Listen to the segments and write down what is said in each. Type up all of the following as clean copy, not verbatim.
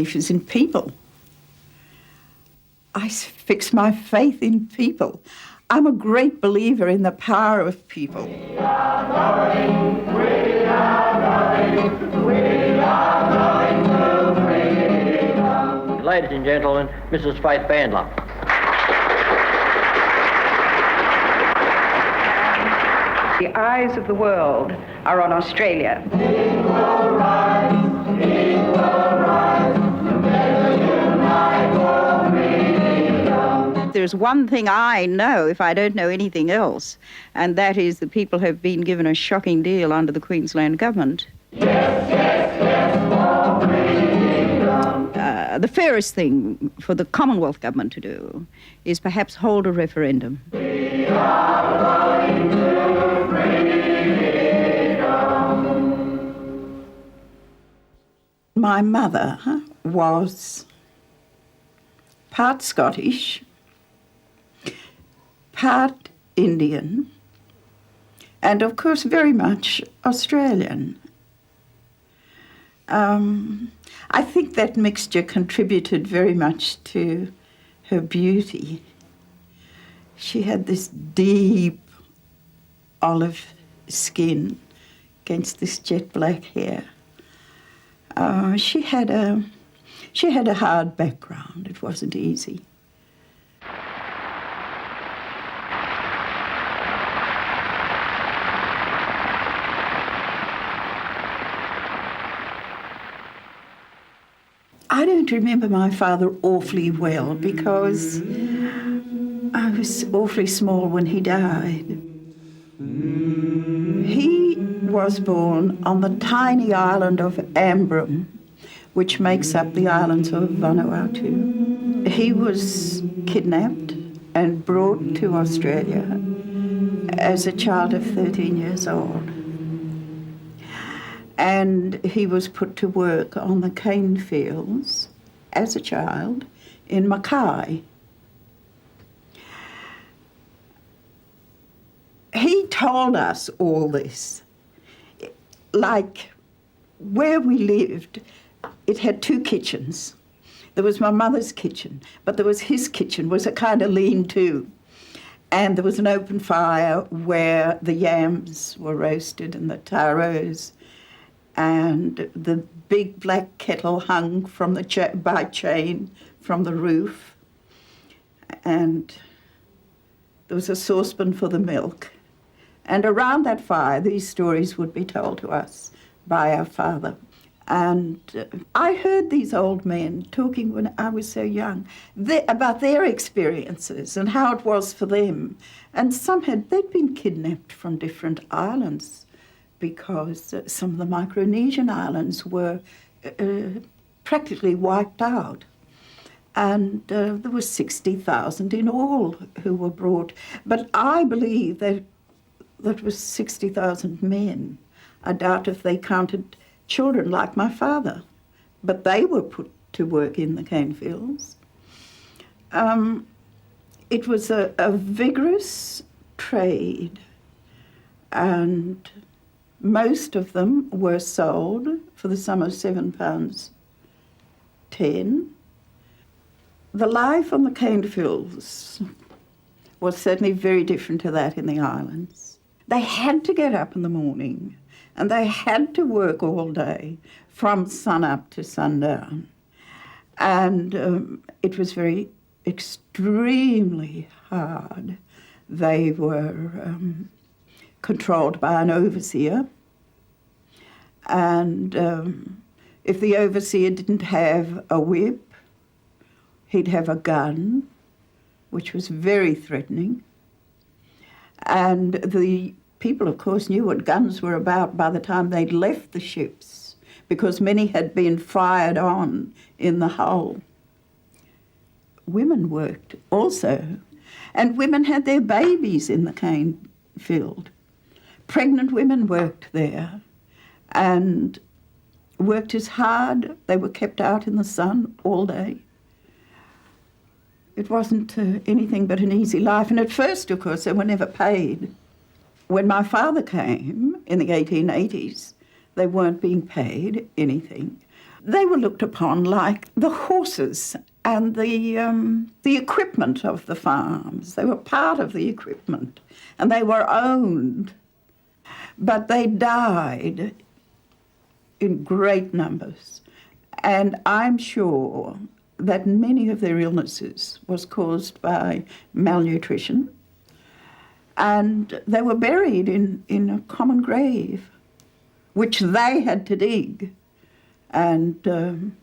belief is in people. I fix my faith in people. I'm a great believer in the power of people. We are going to freedom. Ladies and gentlemen, Mrs. Faith Bandler. The eyes of the world are on Australia. Equal rights, together unite for freedom. There's one thing I know, if I don't know anything else, and that is the people have been given a shocking deal under the Queensland government. Yes, for freedom. The fairest thing for the Commonwealth government to do is perhaps hold a referendum. We are going to freedom. My mother was part Scottish, part Indian, and of course very much Australian. I think that mixture contributed very much to her beauty. She had this deep olive skin against this jet black hair. She had a hard background. It wasn't easy. I don't remember my father awfully well because I was awfully small when he died. He was born on the tiny island of Ambrym, which makes up the islands of Vanuatu. He was kidnapped and brought to Australia as a child of 13 years old. And he was put to work on the cane fields as a child in Mackay. He told us all this. Like where we lived, it had two kitchens. There was my mother's kitchen, but there was his kitchen, was a kind of lean-to. And there was an open fire where the yams were roasted and the taros, and the big black kettle hung from the by chain from the roof. And there was a saucepan for the milk. And around that fire, these stories would be told to us by our father. And I heard these old men talking when I was so young about their experiences and how it was for them. And they'd been kidnapped from different islands because some of the Micronesian islands were practically wiped out. And there were 60,000 in all who were brought. But I believe that was 60,000 men. I doubt if they counted children like my father, but they were put to work in the cane fields. It was a vigorous trade, and most of them were sold for the sum of £7.10. The life on the cane fields was certainly very different to that in the islands. They had to get up in the morning and they had to work all day from sun-up to sundown. And it was extremely hard. They were controlled by an overseer. And if the overseer didn't have a whip, he'd have a gun, which was very threatening. And the people, of course, knew what guns were about by the time they'd left the ships, because many had been fired on in the hull. Women worked also, and women had their babies in the cane field. Pregnant women worked there and worked as hard. They were kept out in the sun all day. It wasn't anything but an easy life. And at first, of course, they were never paid. When my father came in the 1880s, they weren't being paid anything. they were looked upon like the horses and the equipment of the farms. They were part of the equipment, and they were owned. But they died in great numbers, and I'm sure that many of their illnesses was caused by malnutrition, and they were buried in a common grave, which they had to dig. And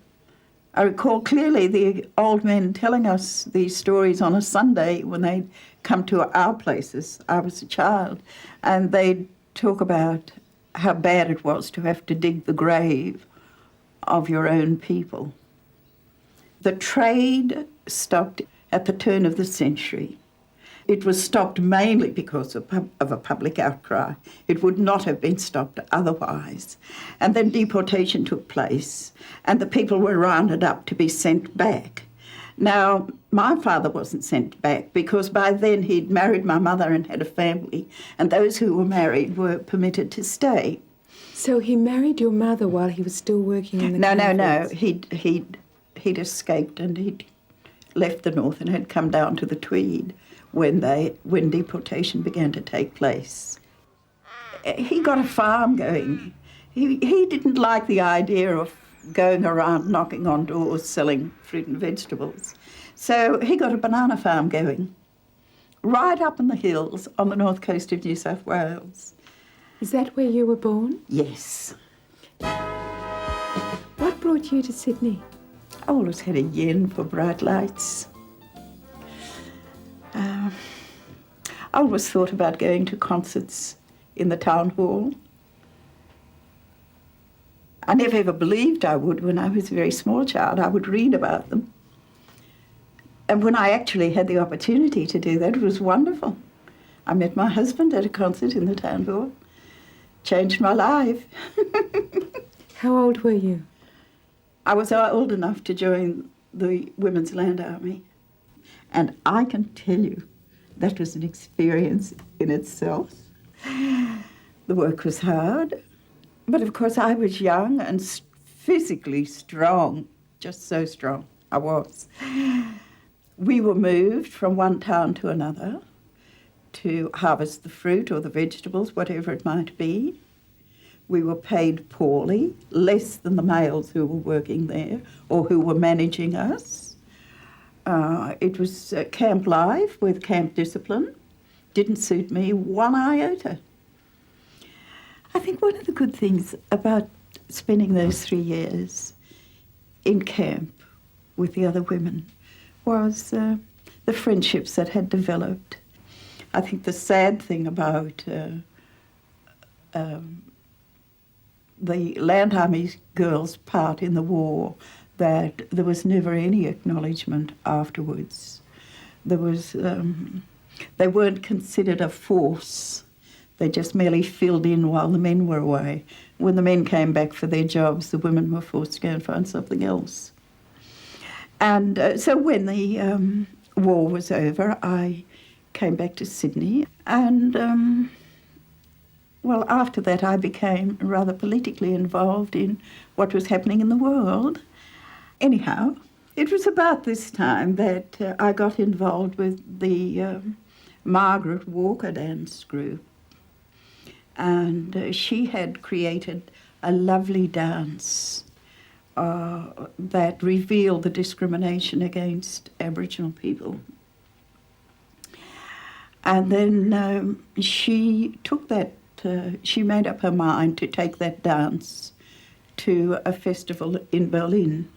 I recall clearly the old men telling us these stories on a Sunday when they'd come to our places. I was a child, and they'd talk about how bad it was to have to dig the grave of your own people. The trade stopped at the turn of the century. It was stopped mainly because of a public outcry. It would not have been stopped otherwise. And then deportation took place, and the people were rounded up to be sent back. Now, my father wasn't sent back because by then he'd married my mother and had a family, and those who were married were permitted to stay. So he married your mother while he was still working in the No. He'd escaped, and he'd left the north and had come down to the Tweed when deportation began to take place. He got a farm going. He didn't like the idea of going around knocking on doors selling fruit and vegetables. So he got a banana farm going right up in the hills on the north coast of New South Wales. Is that where you were born? Yes. What brought you to Sydney? I always had a yen for bright lights. I always thought about going to concerts in the town hall. I never ever believed I would when I was a very small child. I would read about them. And when I actually had the opportunity to do that, it was wonderful. I met my husband at a concert in the town hall. Changed my life. How old were you? I was old enough to join the Women's Land Army. And I can tell you, that was an experience in itself. The work was hard, but of course I was young and physically strong, just so strong I was. We were moved from one town to another to harvest the fruit or the vegetables, whatever it might be. We were paid poorly, less than the males who were working there or who were managing us. It was camp life with camp discipline. Didn't suit me one iota. I think one of the good things about spending those 3 years in camp with the other women was the friendships that had developed. I think the sad thing about the Land Army girls' part in the war, that there was never any acknowledgement afterwards. There was, they weren't considered a force. They just merely filled in while the men were away. When the men came back for their jobs, the women were forced to go and find something else. And so when the war was over, I came back to Sydney, and well, after that I became rather politically involved in what was happening in the world. Anyhow, it was about this time that I got involved with the Margaret Walker dance group, and she had created a lovely dance that revealed the discrimination against Aboriginal people. And then she took that, she made up her mind to take that dance to a festival in Berlin.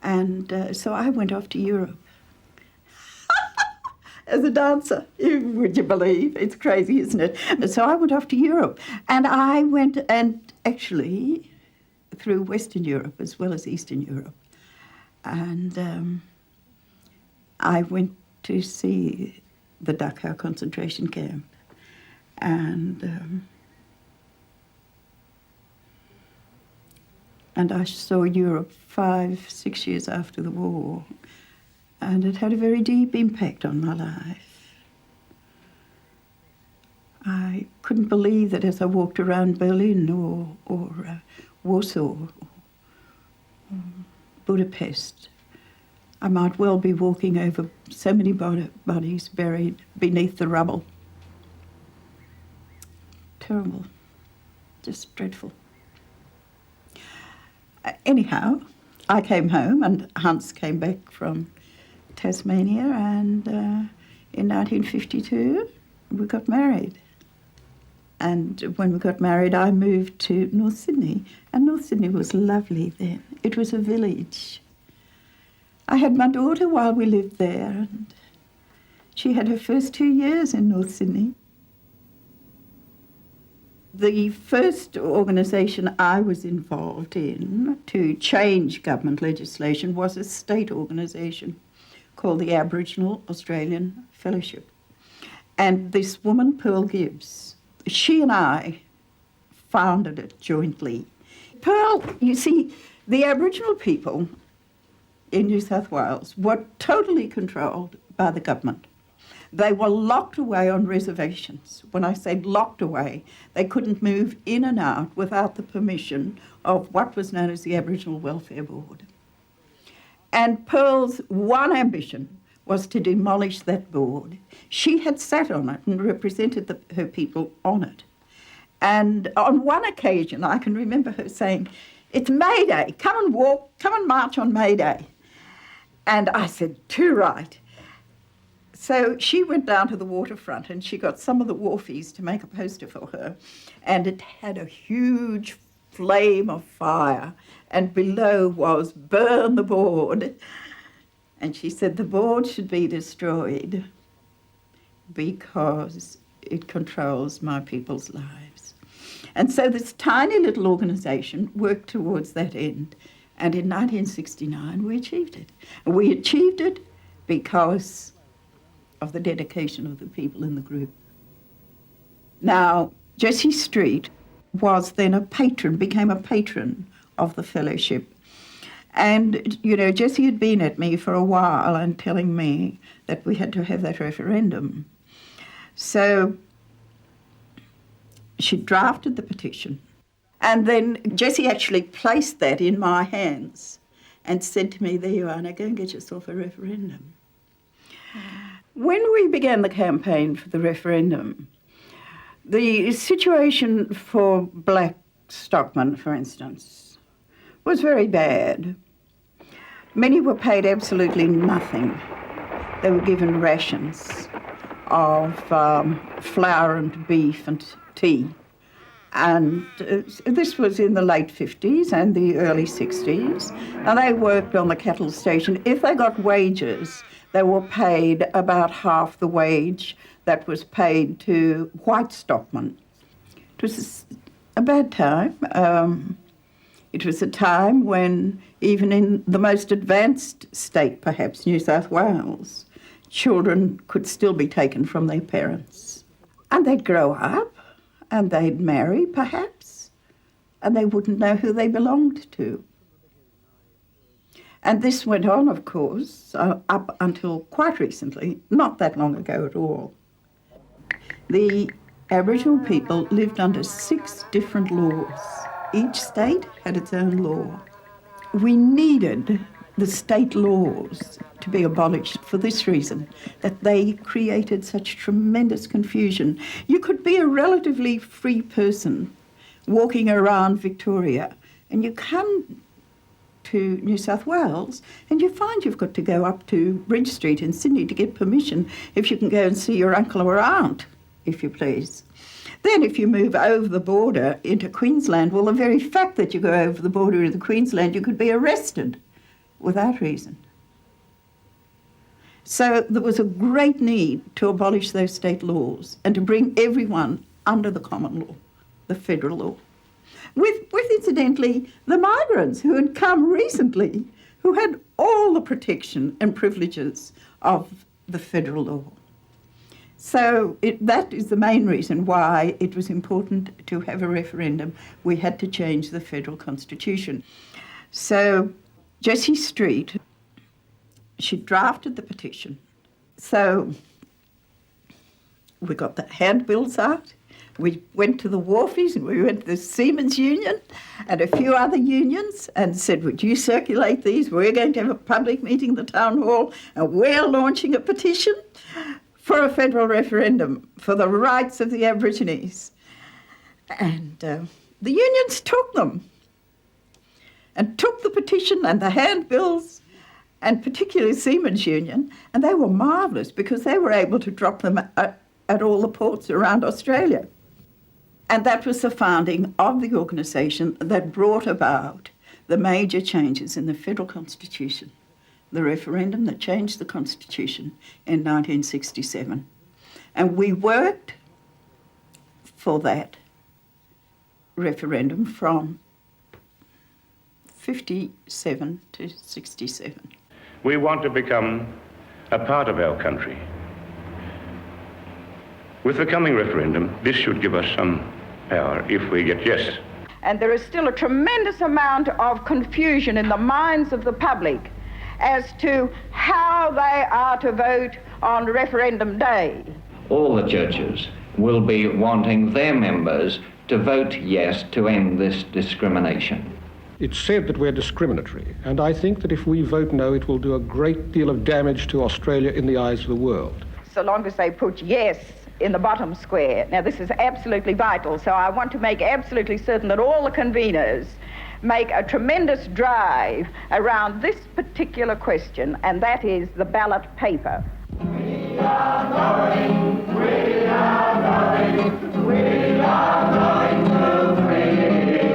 And so I went off to Europe as a dancer. Would you believe? It's crazy, isn't it? So I went off to Europe. And I went, and actually through Western Europe as well as Eastern Europe. And I went to see the Dachau concentration camp. And I saw Europe 5-6 years after the war, and it had a very deep impact on my life. I couldn't believe that as I walked around Berlin or Warsaw Budapest. I might well be walking over so many bodies buried beneath the rubble. Terrible, just dreadful. Anyhow, I came home and Hans came back from Tasmania, and in 1952 we got married. And when we got married, I moved to North Sydney, and North Sydney was lovely then. It was a village. I had my daughter while we lived there, and she had her first 2 years in North Sydney. The first organisation I was involved in to change government legislation was a state organisation called the Aboriginal Australian Fellowship. And this woman, Pearl Gibbs, she and I founded it jointly. Pearl, you see, the Aboriginal people in New South Wales were totally controlled by the government. They were locked away on reservations. When I say locked away, they couldn't move in and out without the permission of what was known as the Aboriginal Welfare Board. And Pearl's one ambition was to demolish that board. She had sat on it and represented her people on it. And on one occasion, I can remember her saying, "It's May Day, come and march on May Day." And I said, "Too right." So she went down to the waterfront and she got some of the wharfies to make a poster for her. And it had a huge flame of fire, and below was "Burn the board." And she said the board should be destroyed because it controls my people's lives. And so this tiny little organisation worked towards that end. And in 1969, we achieved it. And we achieved it because of the dedication of the people in the group. Now, Jessie Strait was then became a patron of the fellowship. And, you know, Jessie had been at me for a while and telling me that we had to have that referendum. So she drafted the petition. And then Jessie actually placed that in my hands and said to me, "There you are, now go and get yourself a referendum." When we began the campaign for the referendum, the situation for black stockmen, for instance, was very bad. Many were paid absolutely nothing. They were given rations of flour and beef and tea. And this was in the late 50s and the early 60s. And they worked on the cattle station. If they got wages, they were paid about half the wage that was paid to white stockmen. It was a bad time. It was a time when, even in the most advanced state, perhaps New South Wales, children could still be taken from their parents. And they'd grow up, and they'd marry, perhaps, and they wouldn't know who they belonged to. And this went on, of course, up until quite recently, not that long ago at all. The Aboriginal people lived under 6 different laws. Each state had its own law. We needed the state laws to be abolished for this reason, that they created such tremendous confusion. You could be a relatively free person walking around Victoria, and you come to New South Wales and you find you've got to go up to Bridge Street in Sydney to get permission if you can go and see your uncle or aunt, if you please. Then if you move over the border into Queensland, well, the very fact that you go over the border into Queensland, you could be arrested without reason. So there was a great need to abolish those state laws and to bring everyone under the common law, the federal law. With incidentally, the migrants who had come recently, who had all the protection and privileges of the federal law. So that is the main reason why it was important to have a referendum. We had to change the federal constitution. So Jessie Strait, she drafted the petition. So we got the handbills out. We went to the wharfies and we went to the Seamen's Union and a few other unions and said, would you circulate these? We're going to have a public meeting in the town hall and we're launching a petition for a federal referendum for the rights of the Aborigines. And the unions took them and took the petition and the handbills, and particularly Seamen's Union, and they were marvellous because they were able to drop them at all the ports around Australia. And that was the founding of the organisation that brought about the major changes in the federal constitution, the referendum that changed the constitution in 1967. And we worked for that referendum from 57 to 67. We want to become a part of our country. With the coming referendum, this should give us some power if we get yes. And there is still a tremendous amount of confusion in the minds of the public as to how they are to vote on referendum day. All the churches will be wanting their members to vote yes to end this discrimination. It's said that we're discriminatory, and I think that if we vote no, it will do a great deal of damage to Australia in the eyes of the world. So long as they put yes in the bottom square. Now, this is absolutely vital, so I want to make absolutely certain that all the conveners make a tremendous drive around this particular question, and that is the ballot paper. We are going, we are going, we are going to freedom.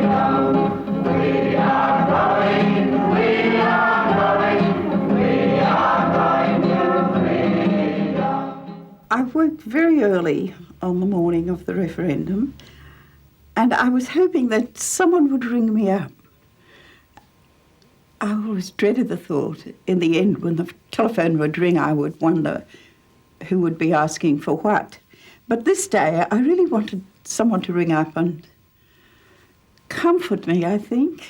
We are going, we are going, we are going to freedom. I worked very early on the morning of the referendum, and I was hoping that someone would ring me up. I always dreaded the thought, in the end, when the telephone would ring, I would wonder who would be asking for what. But this day, I really wanted someone to ring up and comfort me, I think,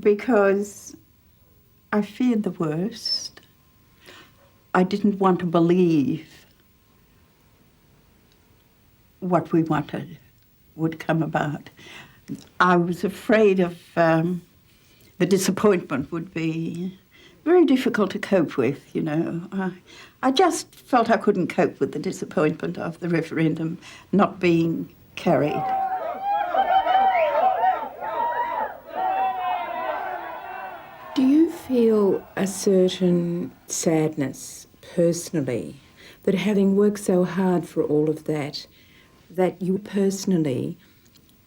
because I feared the worst. I didn't want to believe what we wanted would come about. I was afraid of the disappointment would be very difficult to cope with, you know. I just felt I couldn't cope with the disappointment of the referendum not being carried. Do you feel a certain sadness personally that having worked so hard for all of that, that you personally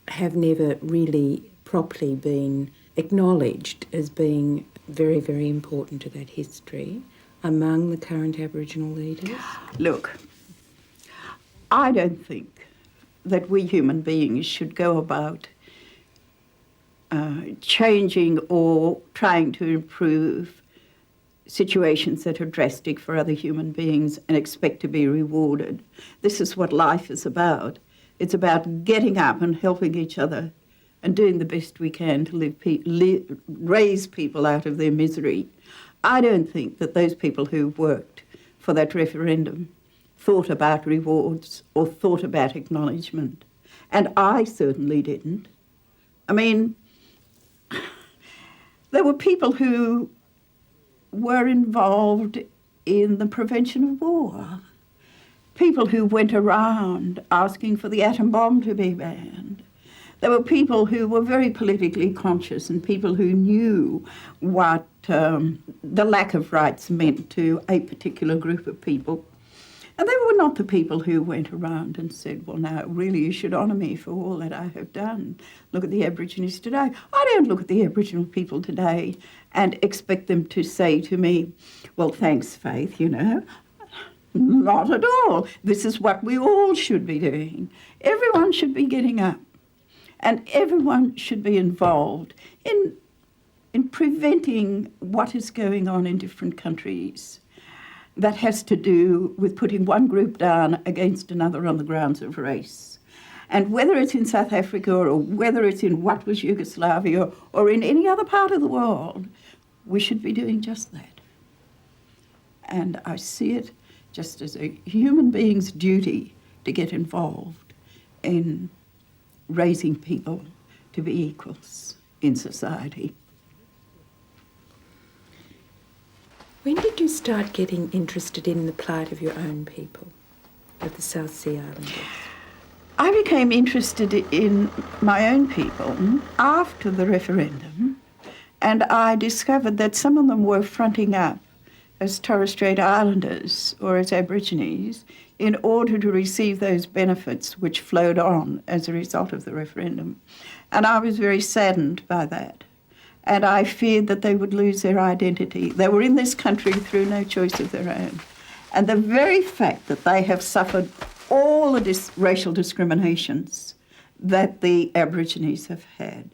have never really properly been acknowledged as being very, very important to that history among the current Aboriginal leaders? Look, I don't think that we human beings should go about changing or trying to improve situations that are drastic for other human beings and expect to be rewarded. This is what life is about. It's about getting up and helping each other and doing the best we can to raise people out of their misery. I don't think that those people who worked for that referendum thought about rewards or thought about acknowledgement. And I certainly didn't. I mean, there were people who were involved in the prevention of war. People who went around asking for the atom bomb to be banned. There were people who were very politically conscious and people who knew what the lack of rights meant to a particular group of people. And they were not the people who went around and said, well, now, really, you should honour me for all that I have done. Look at the Aborigines today. I don't look at the Aboriginal people today and expect them to say to me, well, thanks, Faith, you know. Not at all. This is what we all should be doing. Everyone should be getting up. And everyone should be involved in preventing what is going on in different countries. That has to do with putting one group down against another on the grounds of race. And whether it's in South Africa or whether it's in what was Yugoslavia or in any other part of the world, we should be doing just that. And I see it just as a human being's duty to get involved in raising people to be equals in society. When did you start getting interested in the plight of your own people, of the South Sea Islanders? I became interested in my own people after the referendum, and I discovered that some of them were fronting up as Torres Strait Islanders or as Aborigines in order to receive those benefits which flowed on as a result of the referendum. And I was very saddened by that. And I feared that they would lose their identity. They were in this country through no choice of their own. And the very fact that they have suffered all the racial discriminations that the Aborigines have had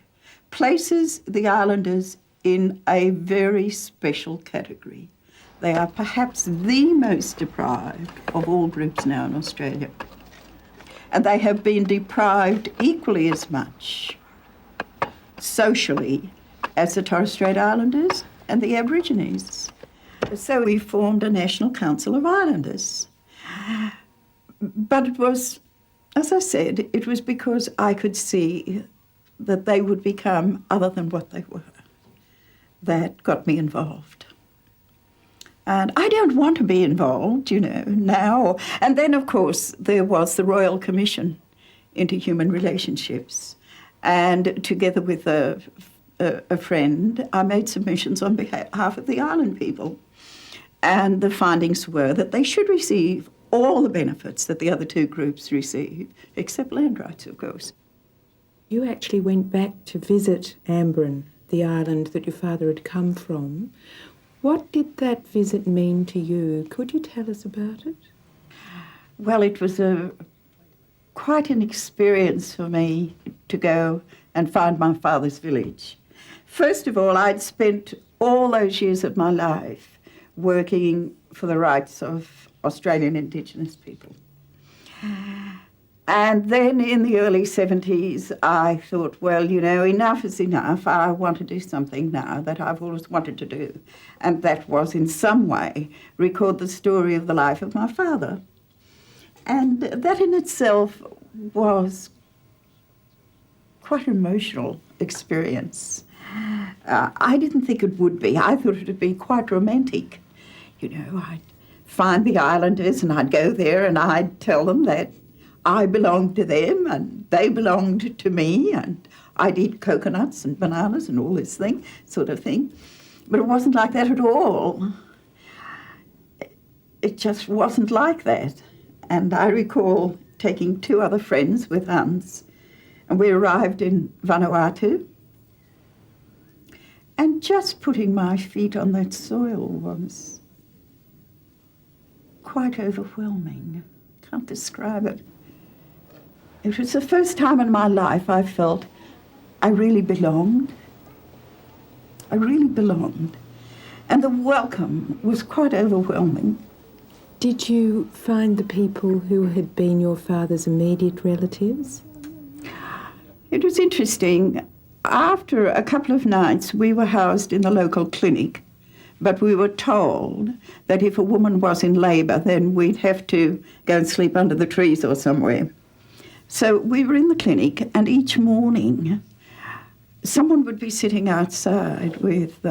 places the islanders in a very special category. They are perhaps the most deprived of all groups now in Australia. And they have been deprived equally as much socially as the Torres Strait Islanders and the Aborigines. So we formed a National Council of Islanders. But it was, as I said, it was because I could see that they would become other than what they were. That got me involved. And I don't want to be involved, you know, now. And then, of course, there was the Royal Commission into Human Relationships. And together with a friend, I made submissions on behalf of the island people. And the findings were that they should receive all the benefits that the other two groups receive, except land rights, of course. You actually went back to visit Ambrym, the island that your father had come from. What did that visit mean to you? Could you tell us about it? Well, it was quite an experience for me to go and find my father's village. First of all, I'd spent all those years of my life working for the rights of Australian Indigenous people. And then in the early 70s, I thought, well, you know, enough is enough. I want to do something now that I've always wanted to do. And that was, in some way, record the story of the life of my father. And that in itself was quite an emotional experience. I didn't think it would be. I thought it would be quite romantic. You know, I'd find the islanders and I'd go there and I'd tell them that I belonged to them and they belonged to me, and I'd eat coconuts and bananas and all this sort of thing. But it wasn't like that at all. It just wasn't like that. And I recall taking two other friends with Hans, and we arrived in Vanuatu, and just putting my feet on that soil was quite overwhelming. Can't describe it. It was the first time in my life I felt I really belonged. I really belonged. And the welcome was quite overwhelming. Did you find the people who had been your father's immediate relatives? It was interesting. After a couple of nights, we were housed in the local clinic, but we were told that if a woman was in labour, then we'd have to go and sleep under the trees or somewhere. So we were in the clinic, and each morning someone would be sitting outside with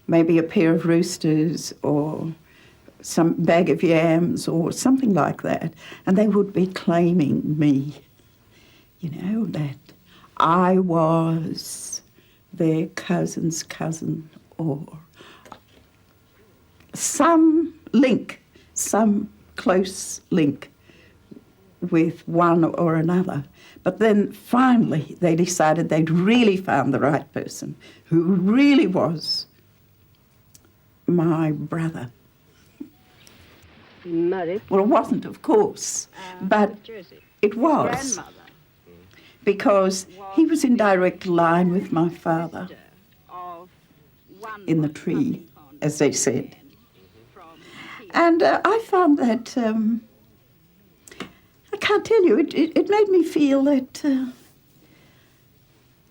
maybe a pair of roosters or some bag of yams or something like that, and they would be claiming me, you know, that I was their cousin's cousin or some link, some close link with one or another. But then finally they decided they'd really found the right person, who really was my brother. Married? Well, it wasn't, of course, but it was, because he was in direct line with my father in the tree, as they said. And I found that, I can't tell you, it made me feel that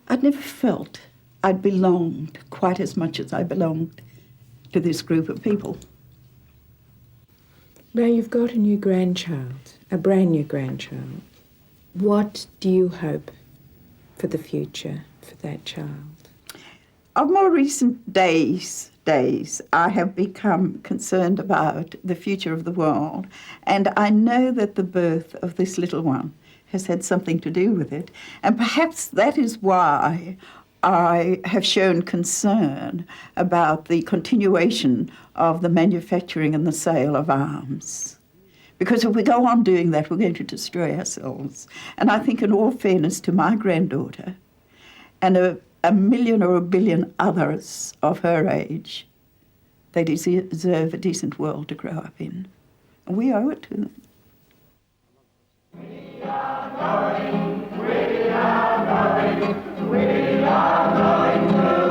I'd never felt I'd belonged quite as much as I belonged to this group of people. Now you've got a new grandchild, a brand new grandchild. What do you hope for the future for that child? Of more recent days, I have become concerned about the future of the world, and I know that the birth of this little one has had something to do with it, and perhaps that is why I have shown concern about the continuation of the manufacturing and the sale of arms. Because if we go on doing that, we're going to destroy ourselves. And I think in all fairness to my granddaughter and a million or a billion others of her age, they deserve a decent world to grow up in. And we owe it to them. We are going to